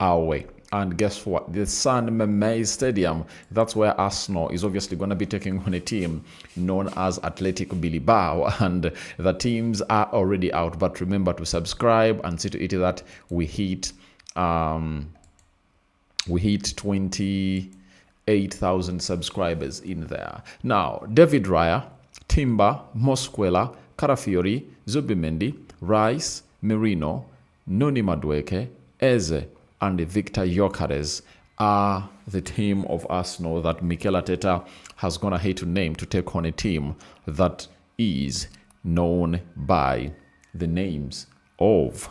away. And guess what? The San Mamés Stadium, that's where Arsenal is obviously going to be taking on a team known as Athletic Bilbao. And the teams are already out. But remember to subscribe and see to it that we hit 28,000 subscribers in there. Now, David Raya, Timber, Mosquera, Carafiori, Zubimendi, Rice, Merino, Noni Madueke, Eze, and Victor Gyokeres are the team of Arsenal that Mikel Arteta has gone ahead to name to take on a team that is known by the names of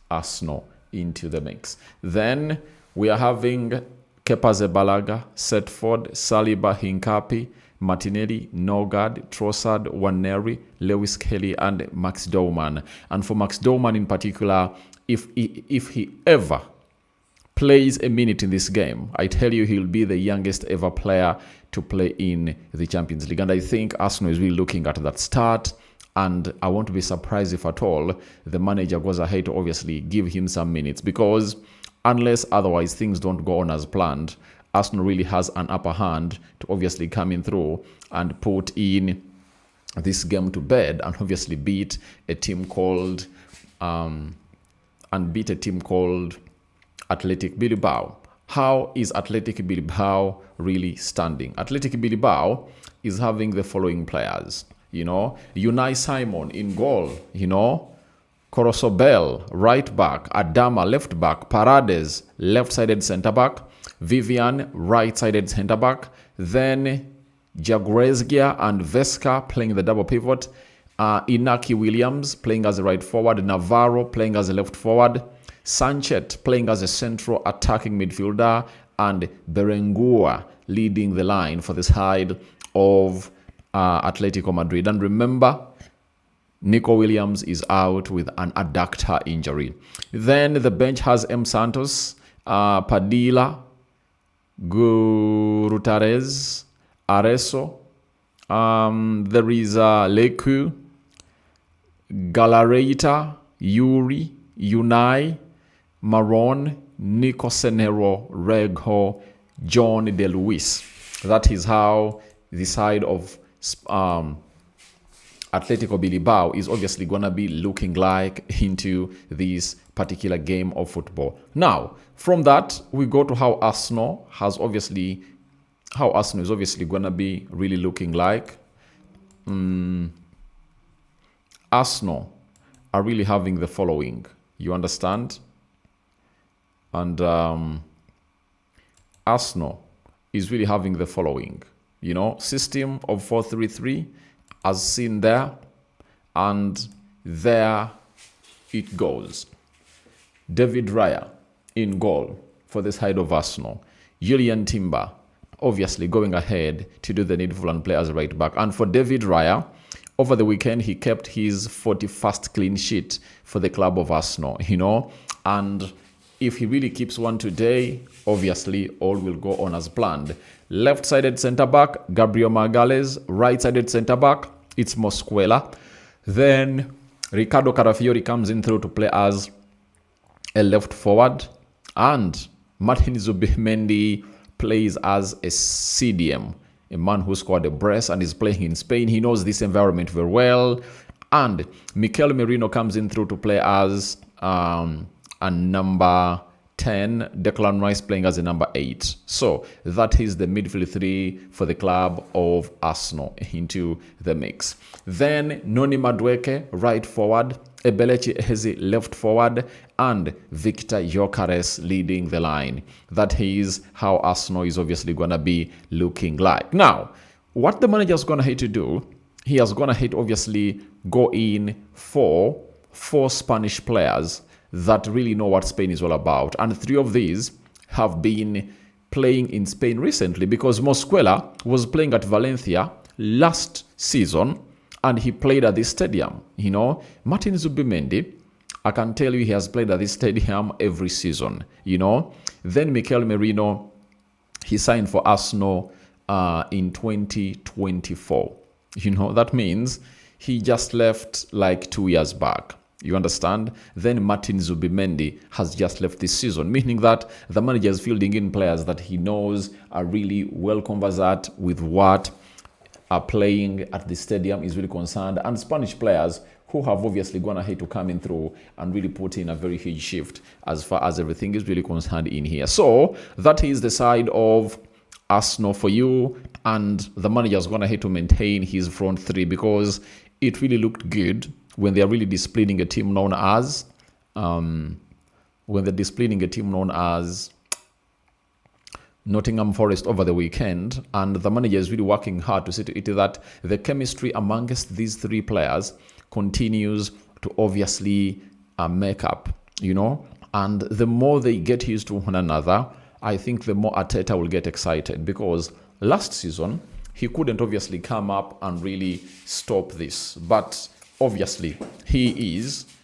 Arsenal into the mix. Then we are having Kepa Zabalaga, Setford, Saliba, Hincapi, Martinelli, Nogard, Trossard, Waneri, Lewis Kelly, and Max Dorman. And for Max Dorman in particular, if he ever plays a minute in this game, I tell you he'll be the youngest ever player to play in the Champions League. And I think Arsenal is really looking at that start. And I won't be surprised if at all the manager goes ahead to obviously give him some minutes, because unless otherwise things don't go on as planned, Arsenal really has an upper hand to obviously come in through and put in this game to bed and obviously beat a team called Athletic Bilbao. How is Athletic Bilbao really standing? Athletic Bilbao is having the following players. Unai Simon in goal, Corosobel, right back, Adama, left back, Parades, left-sided centre-back, Vivian, right-sided centre-back, then Jaguaresgia and Vesca playing the double pivot, Inaki Williams playing as a right forward, Navarro playing as a left forward, Sanchez playing as a central attacking midfielder, and Berengua leading the line for the side of Atletico Madrid. And remember, Nico Williams is out with an adductor injury. Then the bench has M. Santos, Padilla, Gurutares, Areso. There is Leku, Galareta, Yuri, Unai, Maron, Nico Senero, Rego, John De Luis. That is how the side of Atletico Bilbao is obviously going to be looking like into this particular game of football. Now, from that, we go to how Arsenal is obviously going to be really looking like. Arsenal are really having the following. You understand? And Arsenal is really having the following. System of 4-3-3 as seen there, and there it goes. David Raya in goal for the side of Arsenal. Julian Timber obviously going ahead to do the needful and play as a right back. And for David Raya, over the weekend he kept his 41st clean sheet for the club of Arsenal, and if he really keeps one today, obviously all will go on as planned. Left-sided centre-back, Gabriel Magalhaes. Right-sided centre-back, it's Mosquera. Then Ricardo Carafiori comes in through to play as a left forward. And Martin Zubimendi plays as a CDM, a man who scored a brace and is playing in Spain. He knows this environment very well. And Mikel Merino comes in through to play as a number 10, Declan Rice playing as a number 8. So that is the midfield three for the club of Arsenal into the mix. Then Noni Madueke, right forward, Ebelechi Eze, left forward, and Victor Gyokeres leading the line. That is how Arsenal is obviously going to be looking like. Now, what the manager is going to hate to do, he has going to hate obviously go in for 4 Spanish players that really know what Spain is all about. And 3 of these have been playing in Spain recently, because Mosquera was playing at Valencia last season and he played at this stadium. Martin Zubimendi, I can tell you he has played at this stadium every season. Then Mikel Merino, he signed for Arsenal in 2024. That means he just left like 2 years back. You understand? Then Martin Zubimendi has just left this season, meaning that the manager is fielding in players that he knows are really well conversant with what are playing at the stadium is really concerned, and Spanish players who have obviously gone ahead to come in through and really put in a very huge shift as far as everything is really concerned in here. So that is the side of Arsenal for you, and the manager has gone ahead to maintain his front three because it really looked good when they are really displaying a team known as Nottingham Forest over the weekend, and the manager is really working hard to see to it that the chemistry amongst these three players continues to obviously make up, and the more they get used to one another, I think the more Arteta will get excited, because last season he couldn't obviously come up and really stop this, but obviously he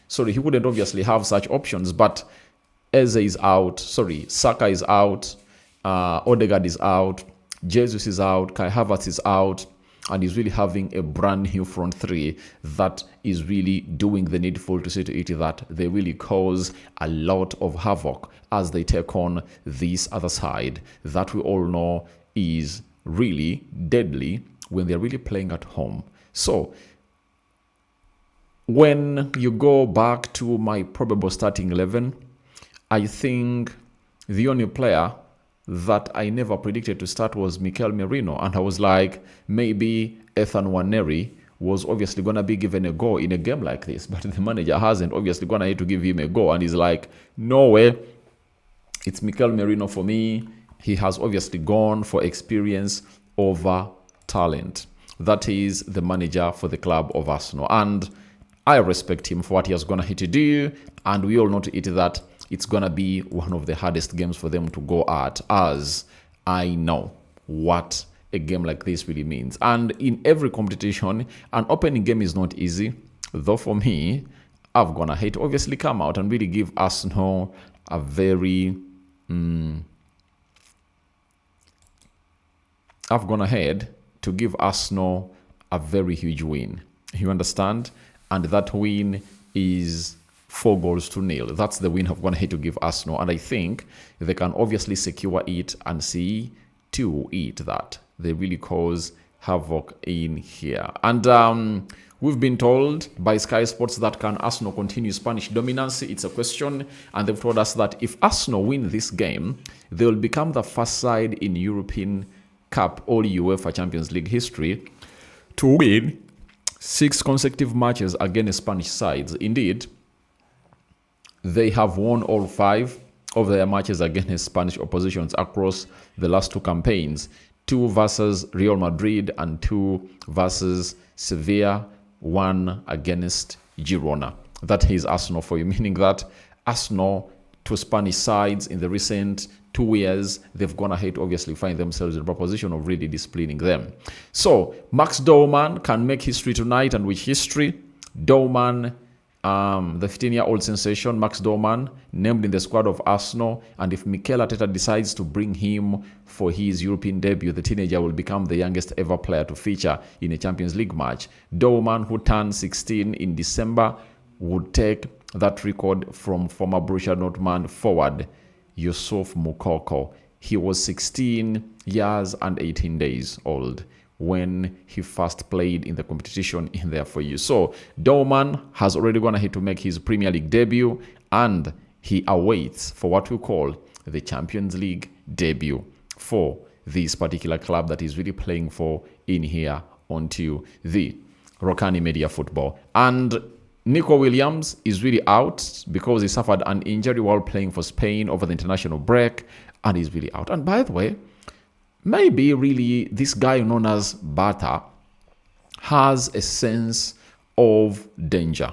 wouldn't obviously have such options, but Eze is out, Saka is out, Odegaard is out, Jesus is out, Kai Havertz is out, and he's really having a brand new front three that is really doing the needful to see to it that they really cause a lot of havoc as they take on this other side that we all know is really deadly when they're really playing at home. So when you go back to my probable starting 11, I think the only player that I never predicted to start was Mikel Merino, and I was like, maybe Ethan Nwaneri was obviously going to be given a go in a game like this, but the manager hasn't obviously going to need to give him a go, and he's like, no way, it's Mikel Merino for me. He has obviously gone for experience over talent. That is the manager for the club of Arsenal, and I respect him for what he has gone ahead to do, and we all know to it that it's going to be one of the hardest games for them to go at, as I know what a game like this really means. And in every competition, an opening game is not easy, though for me, I've gone ahead to obviously come out and really give Arsenal a very... I've gone ahead to give Arsenal a very huge win. You understand? And that win is 4-0. That's the win I've gone ahead to give Arsenal. And I think they can obviously secure it and see to it that they really cause havoc in here. And we've been told by Sky Sports that can Arsenal continue Spanish dominance? It's a question. And they've told us that if Arsenal win this game, they will become the first side in European Cup or UEFA Champions League history to win 6 consecutive matches against Spanish sides. Indeed, they have won all 5 of their matches against Spanish oppositions across the last 2 campaigns. 2 versus Real Madrid and 2 versus Sevilla, 1 against Girona. That is Arsenal for you, meaning that Arsenal to Spanish sides in the recent 2 years, they've gone ahead to obviously find themselves in a position of really displaying them. So Max Dorman can make history tonight, and with history, Dorman, the 15-year-old sensation Max Dorman, named in the squad of Arsenal, and if Mikel Arteta decides to bring him for his European debut, the teenager will become the youngest ever player to feature in a Champions League match. Dorman, who turned 16 in December, would take that record from former Borussia Dortmund forward Yusuf Moukoko. He was 16 years and 18 days old when he first played in the competition in there for you. So Dorman has already gone ahead to make his Premier League debut, and he awaits for what we call the Champions League debut for this particular club that he's really playing for in here onto the Rokani Media Football. And Nico Williams is really out because he suffered an injury while playing for Spain over the international break, and he's really out. And by the way, maybe really this guy known as Bata has a sense of danger.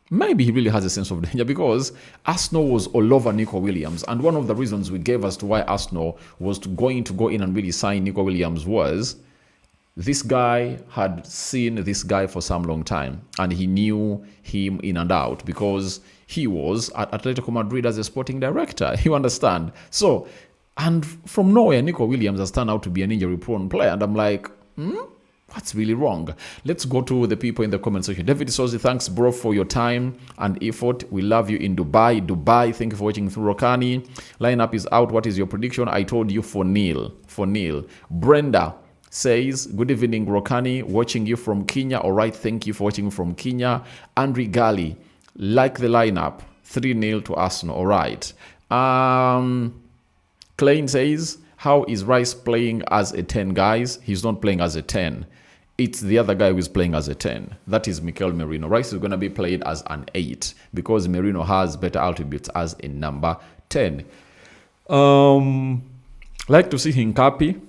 Maybe he really has a sense of danger because Arsenal was all over Nico Williams. And one of the reasons we gave as to why Arsenal was going to go in and really sign Nico Williams was this guy had seen this guy for some long time, and he knew him in and out because he was at Atletico Madrid as a sporting director. You understand? So, and from nowhere, Nico Williams has turned out to be an injury-prone player. And I'm like, That's really wrong. Let's go to the people in the comment section. David Sozi, thanks, bro, for your time and effort. We love you in Dubai. Dubai, thank you for watching through Rokani. Lineup is out. What is your prediction? I told you 4-0. 4-0. Brenda says, good evening, Rokani. Watching you from Kenya. All right, thank you for watching from Kenya. Andri Gali, like the lineup. 3-0 to Arsenal. All right. Klein says, how is Rice playing as a 10, guys? He's not playing as a 10. It's the other guy who is playing as a 10. That is Mikel Merino. Rice is going to be played as an 8 because Merino has better attributes as a number 10. Like to see Hincapi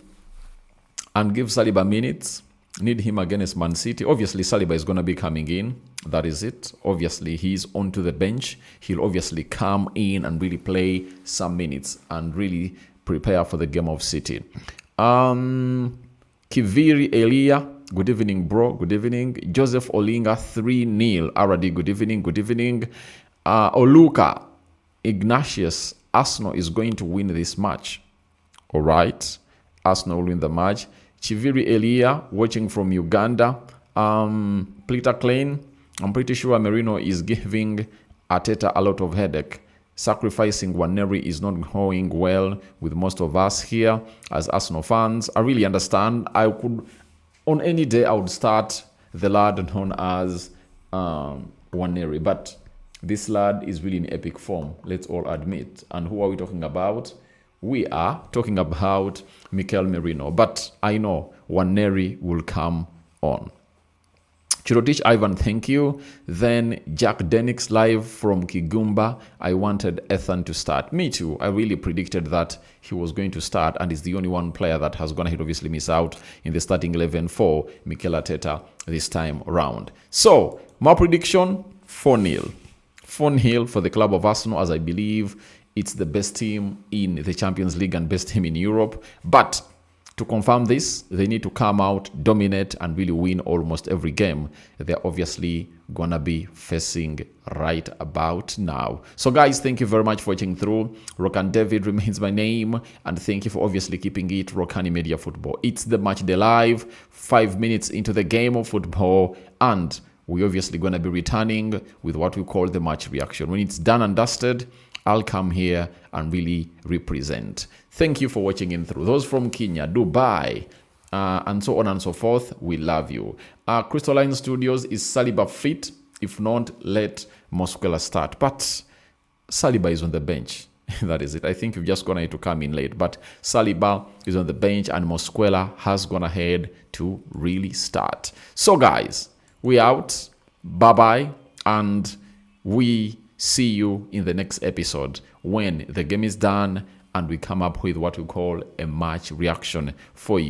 and give Saliba minutes. Need him against Man City. Obviously, Saliba is going to be coming in. That is it. Obviously, he's onto the bench. He'll obviously come in and really play some minutes and really prepare for the game of City. Kiviri Elia, good evening, bro. Good evening. Joseph Olinga, 3-0. Aradi, good evening. Good evening. Oluka Ignatius, Arsenal is going to win this match. All right. Arsenal will win the match. Chiviri Elia, watching from Uganda. Peter Klein, I'm pretty sure Merino is giving Arteta a lot of headache. Sacrificing Waneri is not going well with most of us here as Arsenal fans. I really understand. I could, on any day, I would start the lad known as Waneri. But this lad is really in epic form, let's all admit. And who are we talking about? We are talking about Mikel Merino. But I know Waneri will come on. Chirotich Ivan, thank you. Then Jack Denix live from Kigumba. I wanted Ethan to start. Me too. I really predicted that he was going to start and is the only one player that has gone ahead, obviously miss out in the starting 11 for Mikel Arteta this time around. So, my prediction, 4-0. 4-0 for the club of Arsenal, as I believe it's the best team in the Champions League and best team in Europe. But to confirm this, they need to come out, dominate, and really win almost every game they're obviously gonna be facing right about now. So guys, thank you very much for watching through. Rokan David remains my name, and thank you for obviously keeping it Rokani Media Football. It's the match day live, 5 minutes into the game of football, and we're obviously gonna be returning with what we call the match reaction. When it's done and dusted, I'll come here and really represent. Thank you for watching in through. Those from Kenya, Dubai, and so on and so forth, we love you. Crystalline Studios, is Saliba fit? If not, let Mosquera start. But Saliba is on the bench. That is it. I think you've just gone ahead to come in late. But Saliba is on the bench and Mosquera has gone ahead to really start. So guys, we out. Bye-bye. And we see you in the next episode when the game is done and we come up with what we call a match reaction for you.